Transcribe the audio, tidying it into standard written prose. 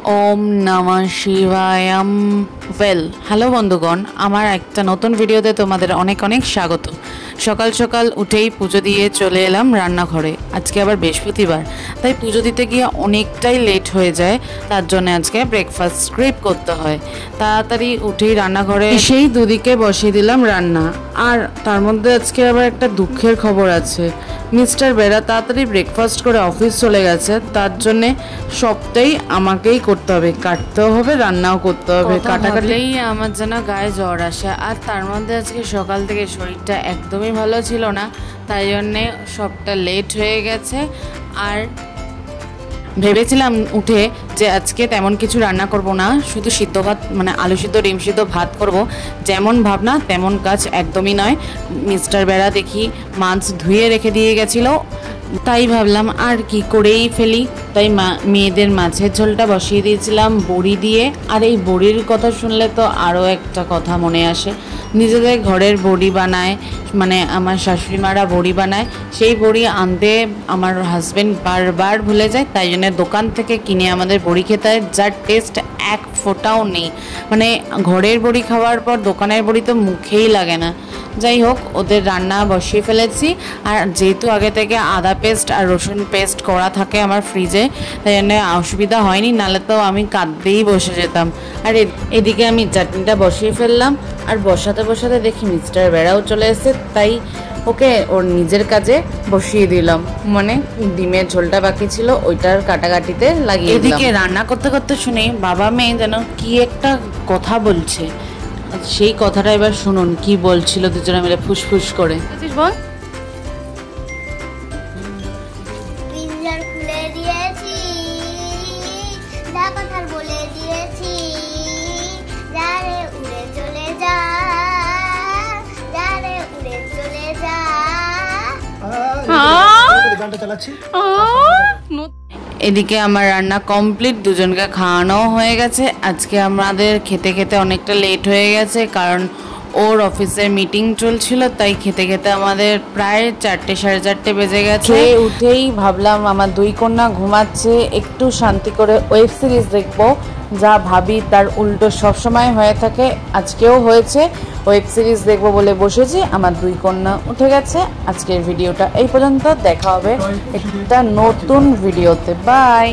ओम नमः शिवायम हेलो बंधुगण आमार एक नतून भिडियोते तोमादेर अनेक अनेक स्वागत। सकाल सकाल उठेई पुजो दिए चले एलाम रान्नाघरे। आज के आबार बृहस्पतिवार ताई पुजो दिते गिये अनेकटाई लेट हो जाए, तार जन्य आज के ब्रेकफास्ट स्क्रिप करते हय। ताड़ाताड़ी उठेई रान्नाघरे एसेई दुदिके बसिए दिलाम रान्ना। आर तार मध्य आज के आबार एकटा दुःखेर खबर आछे, मिस्टार बेरा ताड़ाताड़ी ब्रेकफास्ट करे अफिस चले गेছে, तार जन्य सबटाई आमाकेई करते हबे, काटतेও হবে রান্নাও করতে হবে। কাটাকাটিই আমার যেন গায়ে জ্বর আসে। আর তার মধ্যে আজকে সকাল থেকে শরীরটা একদমই ভালো ছিল না, তাই জন্যে সবটা লেট হয়ে গেছে। আর ভেবেছিলাম উঠে যে আজকে তেমন কিছু রান্না করব না, শুধু সিদ্ধ ভাত মানে আলু সিদ্ধ ডিম সিদ্ধ ভাত করব। যেমন ভাবনা তেমন কাজ একদমই নয়। মিস্টার বেরা দেখি মাছ ধুয়ে রেখে দিয়ে গেছিলো, তাই ভাবলাম আর কি করেই ফেলি। তাই মেয়েদের মাছের ঝোলটা বসিয়ে দিয়েছিলাম বড়ি দিয়ে। আর এই বড়ির কথা শুনলে তো আরও একটা কথা মনে আসে, নিজেদের ঘরের বড়ি বানায়, মানে আমার শাশুড়ি মারা বড়ি বানায়, সেই বড়ি আনতে আমার হাজব্যান্ড বারবার ভুলে যায়। তাই জন্য দোকান থেকে কিনে আমাদের বড়ি খেতে হয়, যার টেস্ট এক ফোঁটাও নেই। মানে ঘরের বড়ি খাওয়ার পর দোকানের বড়ি তো মুখেই লাগে না। যাই হোক, ওদের রান্না বসিয়ে ফেলেছি। আর যেহেতু আগে থেকে আদা পেস্ট আর রসুন পেস্ট করা থাকে আমার ফ্রিজে, তাই জন্য অসুবিধা হয়নি, নাহলে তো আমি কাঁদতেই বসে যেতাম। আর এদিকে আমি চাটনিটা বসিয়ে ফেললাম। আর বসাতে বসাতে দেখি মিস্টার বেড়াও চলে এসেছে, তাই ওকে ওর নিজের কাজে বসিয়ে দিলাম। মানে ডিমের ঝোলটা বাকি ছিল, ওইটার কাটাকাটিতে লাগিয়ে দিলাম। এদিকে রান্না করতে করতে শুনে বাবা মেয়ে যেন কি একটা কথা বলছে, সেই কথাটা এবার শুনুন কি বলছিল দুজনে মিলে ফুসফুস করে। বল। পিঞ্জর খুলে দিয়েছি, যা কথা বলে দিয়েছি, যারে উড়ে চলে যা, যারে উড়ে চলে যা। গানটা চালাচ্ছি। এদিকে আমার রান্না কমপ্লিট, দুজনকে খাওয়ানো হয়ে গেছে। আজকে আমাদের খেতে খেতে অনেকটা লেট হয়ে গেছে, কারণ ওর অফিসের মিটিং চলছিল, তাই খেতে খেতে আমাদের প্রায় 4টে সাড়ে 4টে বেজে গেছে। উঠেই ভাবলাম আমার দুই কন্যা ঘুমাচ্ছে, একটু শান্তি করে ওয়েব সিরিজ দেখবো। যা ভাবি তার উল্টো সবসময় হয়ে থাকে, আজকেও হয়েছে। ওয়েব সিরিজ দেখবো বলে বসেছি, আমার দুই কন্যা উঠে গেছে। আজকের ভিডিওটা এই পর্যন্ত, দেখা হবে একটা নতুন ভিডিওতে। বাই।